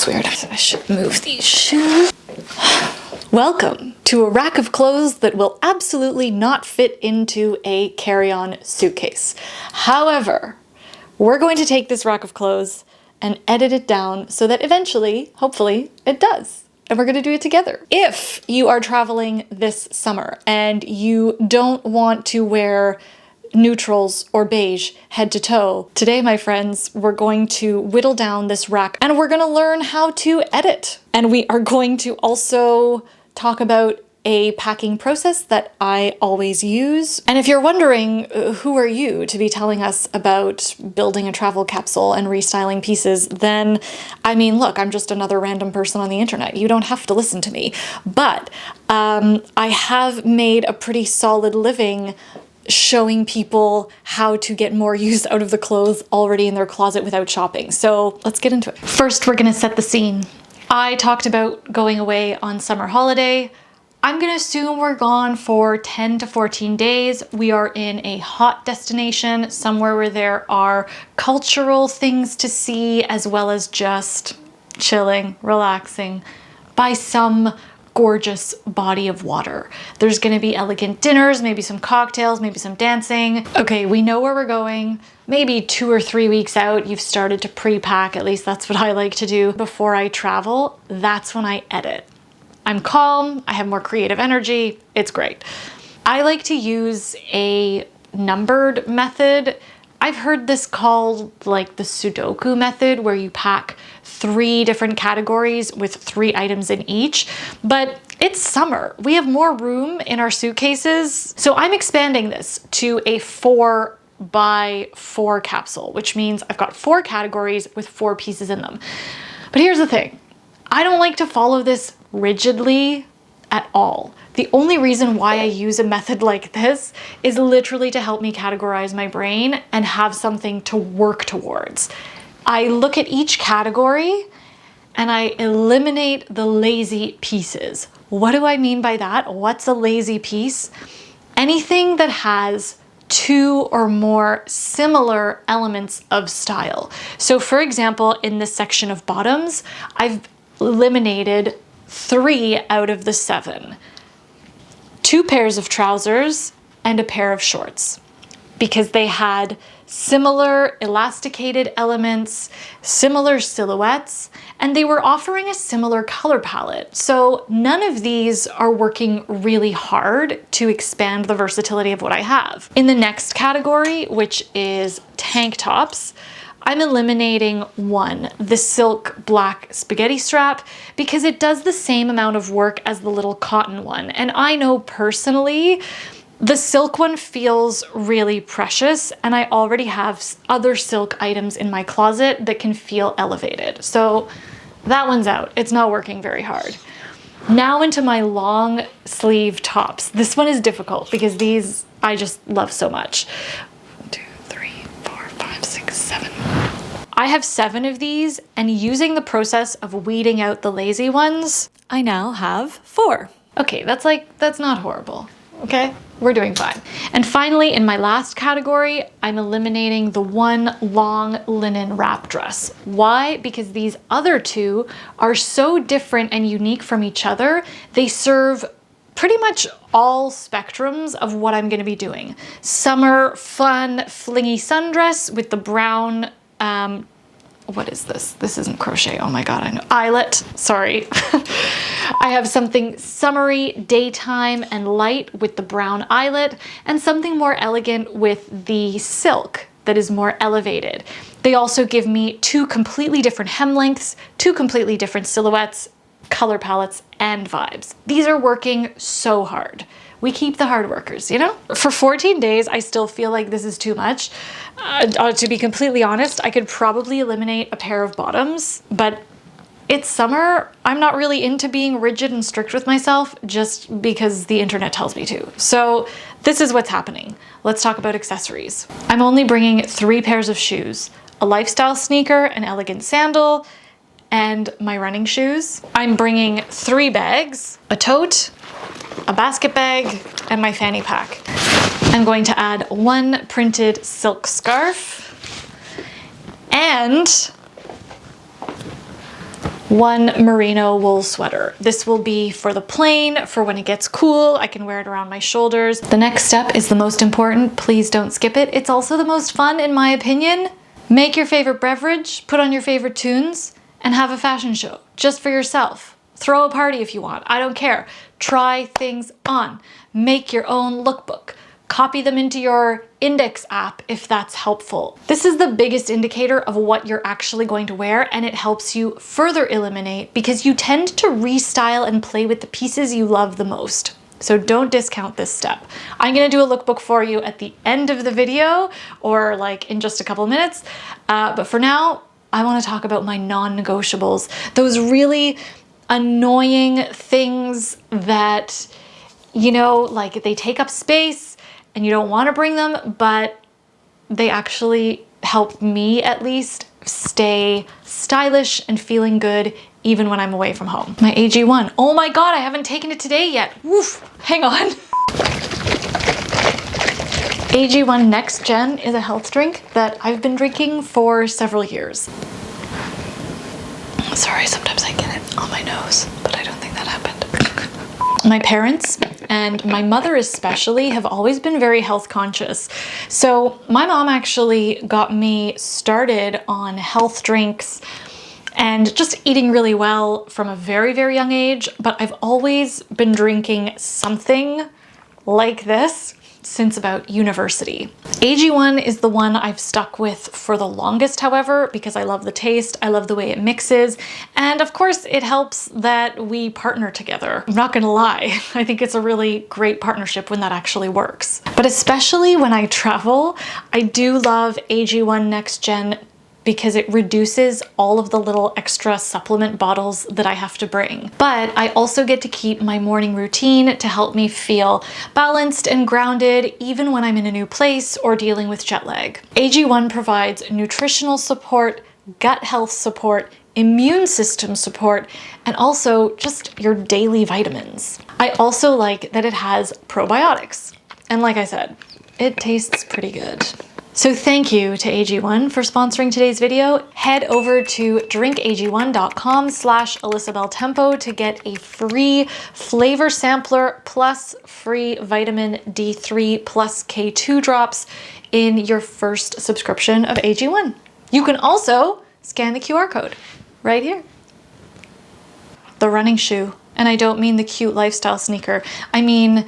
looks weird. I should move these shoes. Welcome to a rack of clothes that will absolutely not fit into a carry-on suitcase. However, we're going to take this rack of clothes and edit it down so that eventually, hopefully, it does. And we're gonna do it together. If you are traveling this summer and you don't want to wear neutrals or beige head to toe, today, my friends, we're going to whittle down this rack and we're gonna learn how to edit. And we are going to also talk about a packing process that I always use. And if you're wondering, who are you to be telling us about building a travel capsule and restyling pieces, then, I mean, look, I'm just another random person on the internet. You don't have to listen to me. But I have made a pretty solid living showing people how to get more use out of the clothes already in their closet without shopping. So let's get into it. First, we're gonna set the scene. I talked about going away on summer holiday. I'm gonna assume we're gone for 10 to 14 days. We are in a hot destination, somewhere where there are cultural things to see, as well as just chilling, relaxing by some gorgeous body of water. There's gonna be elegant dinners, maybe some cocktails, maybe some dancing. Okay, we know where we're going. Maybe 2 or 3 weeks out, you've started to pre-pack. At least that's what I like to do. Before I travel, that's when I edit. I'm calm, I have more creative energy, it's great. I like to use a numbered method. I've heard this called like the Sudoku method, where you pack 3 different categories with 3 items in each, but it's summer. We have more room in our suitcases. So I'm expanding this to a 4x4 capsule, which means I've got 4 categories with 4 pieces in them. But here's the thing, I don't like to follow this rigidly at all. The only reason why I use a method like this is literally to help me categorize my brain and have something to work towards. I look at each category and I eliminate the lazy pieces. What do I mean by that? What's a lazy piece? Anything that has 2 or more similar elements of style. So for example, in this section of bottoms, I've eliminated 3 out of the 7. 2 pairs of trousers and a pair of shorts, because they had similar elasticated elements, similar silhouettes, and they were offering a similar color palette. So none of these are working really hard to expand the versatility of what I have. In the next category, which is tank tops, I'm eliminating 1, the silk black spaghetti strap, because it does the same amount of work as the little cotton one. And I know personally, the silk one feels really precious, and I already have other silk items in my closet that can feel elevated. So that one's out. It's not working very hard. Now into my long sleeve tops. This one is difficult because these I just love so much. 1, 2, 3, 4, 5, 6, 7. I have 7 of these, and using the process of weeding out the lazy ones, I now have 4. Okay, that's not horrible, okay? We're doing fine. And finally, in my last category, I'm eliminating the 1 long linen wrap dress. Why? Because these other 2 are so different and unique from each other. They serve pretty much all spectrums of what I'm gonna be doing. Summer, fun, flingy sundress with the brown, what is this? This isn't crochet, oh my God, I know. Eyelet, sorry. I have something summery, daytime, and light with the brown eyelet, and something more elegant with the silk that is more elevated. They also give me 2 completely different hem lengths, 2 completely different silhouettes, color palettes, and vibes. These are working so hard. We keep the hard workers, you know? For 14 days, I still feel like this is too much. To be completely honest, I could probably eliminate a pair of bottoms, but it's summer. I'm not really into being rigid and strict with myself just because the internet tells me to. So this is what's happening. Let's talk about accessories. I'm only bringing 3 pairs of shoes, a lifestyle sneaker, an elegant sandal, and my running shoes. I'm bringing 3 bags, a tote, a basket bag, and my fanny pack. I'm going to add 1 printed silk scarf and one merino wool sweater. This will be for the plane, for when it gets cool. I can wear it around my shoulders. The next step is the most important. Please don't skip it. It's also the most fun, in my opinion. Make your favorite beverage, put on your favorite tunes, and have a fashion show just for yourself. Throw a party if you want. I don't care. Try things on. Make your own lookbook. Copy them into your index app if that's helpful. This is the biggest indicator of what you're actually going to wear, and it helps you further eliminate because you tend to restyle and play with the pieces you love the most. So don't discount this step. I'm gonna do a lookbook for you at the end of the video or like in just a couple of minutes. But for now, I wanna talk about my non-negotiables. Those really annoying things that, you know, like they take up space and you don't wanna bring them, but they actually help me at least stay stylish and feeling good even when I'm away from home. My AG1. Oh my God, I haven't taken it today yet. Woof, hang on. AG1 Next Gen is a health drink that I've been drinking for several years. Sorry, sometimes I get it on my nose, but I don't think that happened. My parents and my mother especially have always been very health conscious. So my mom actually got me started on health drinks and just eating really well from a very, very young age, but I've always been drinking something like this since about university. AG1 is the one I've stuck with for the longest, however, because I love the taste, I love the way it mixes, and of course it helps that we partner together. I'm not gonna lie, I think it's a really great partnership when that actually works. But especially when I travel, I do love AG1 Next Gen because it reduces all of the little extra supplement bottles that I have to bring. But I also get to keep my morning routine to help me feel balanced and grounded even when I'm in a new place or dealing with jet lag. AG1 provides nutritional support, gut health support, immune system support, and also just your daily vitamins. I also like that it has probiotics. And like I said, it tastes pretty good. So thank you to AG1 for sponsoring today's video. Head over to drinkag1.com/Alyssa Beltempo to get a free flavor sampler plus free vitamin D3 plus K2 drops in your first subscription of AG1. You can also scan the QR code right here. The running shoe, and I don't mean the cute lifestyle sneaker. I mean,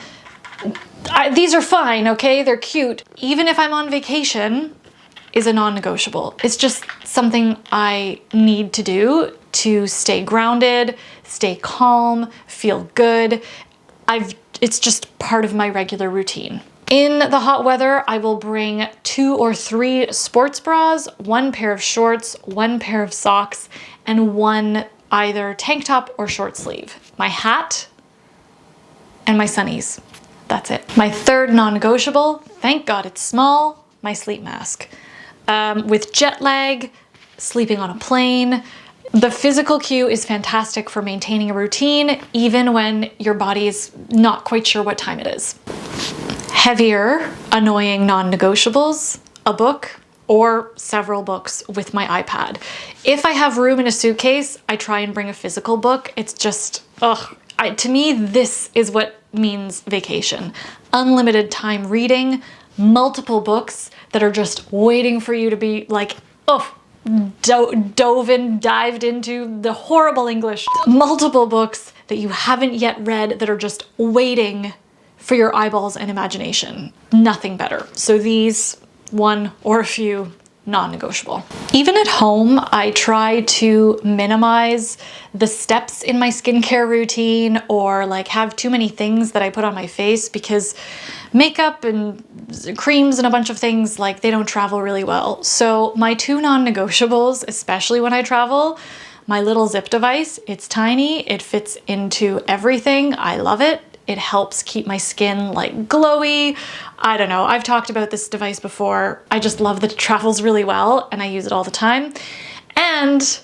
these are fine, okay? They're cute. Even if I'm on vacation, is a non-negotiable. It's just something I need to do to stay grounded, stay calm, feel good. It's just part of my regular routine. In the hot weather, I will bring 2 or 3 sports bras, 1 pair of shorts, 1 pair of socks, and 1 either tank top or short sleeve. My hat and my sunnies. That's it. My third non-negotiable, thank God it's small, my sleep mask. With jet lag, sleeping on a plane, the physical cue is fantastic for maintaining a routine, even when your body is not quite sure what time it is. Heavier, annoying non-negotiables, a book or several books with my iPad. If I have room in a suitcase, I try and bring a physical book. It's just, to me, this is what means vacation. Unlimited time reading, multiple books that are just waiting for you to be like, dived into the horrible English. Multiple books that you haven't yet read that are just waiting for your eyeballs and imagination. Nothing better. So these, one or a few, non-negotiable. Even at home, I try to minimize the steps in my skincare routine or like have too many things that I put on my face because makeup and creams and a bunch of things, like they don't travel really well. So my 2 non-negotiables, especially when I travel, my little zip device, it's tiny, it fits into everything. I love it. It helps keep my skin like glowy. I don't know, I've talked about this device before. I just love that it travels really well and I use it all the time. And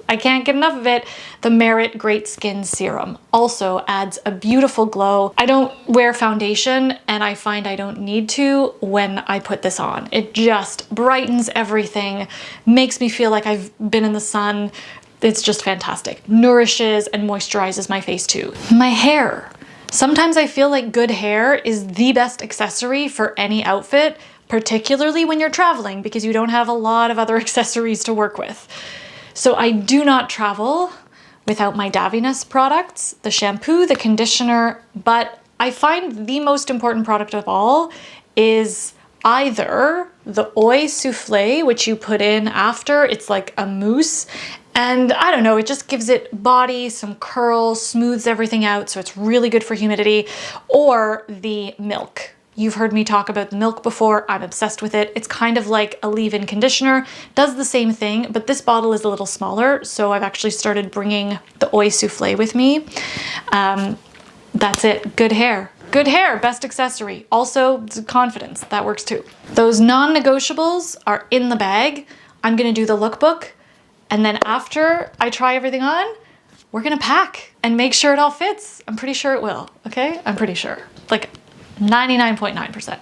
I can't get enough of it. The Merit Great Skin Serum also adds a beautiful glow. I don't wear foundation and I find I don't need to when I put this on. It just brightens everything, makes me feel like I've been in the sun It's just fantastic. Nourishes and moisturizes my face too. My hair. Sometimes I feel like good hair is the best accessory for any outfit, particularly when you're traveling because you don't have a lot of other accessories to work with. So I do not travel without my Daviness products, the shampoo, the conditioner, but I find the most important product of all is either the Oil Soufflé, which you put in after, it's like a mousse, and I don't know, it just gives it body, some curl, smooths everything out, so it's really good for humidity, or the Milk. You've heard me talk about the Milk before. I'm obsessed with it. It's kind of like a leave-in conditioner, does the same thing, but this bottle is a little smaller, so I've actually started bringing the Oil Soufflé with me. That's it. Good hair. Good hair, best accessory. Also, confidence, that works too. Those non-negotiables are in the bag. I'm gonna do the lookbook, and then after I try everything on, we're gonna pack and make sure it all fits. I'm pretty sure it will, okay? I'm pretty sure. Like 99.9%.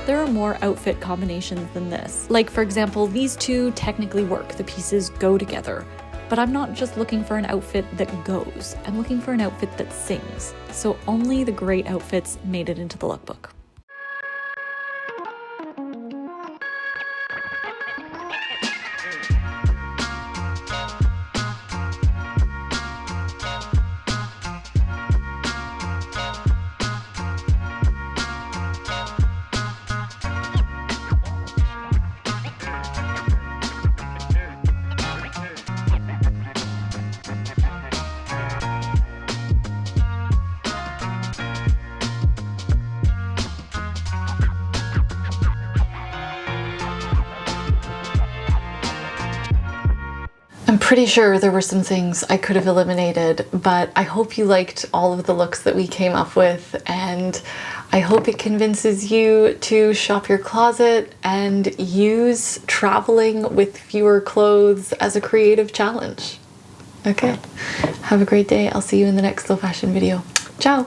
There are more outfit combinations than this. Like, for example, these two technically work. The pieces go together. But I'm not just looking for an outfit that goes. I'm looking for an outfit that sings. So only the great outfits made it into the lookbook. I'm pretty sure there were some things I could have eliminated, but I hope you liked all of the looks that we came up with, and I hope it convinces you to shop your closet and use traveling with fewer clothes as a creative challenge. Okay, have a great day. I'll see you in the next slow fashion video. Ciao!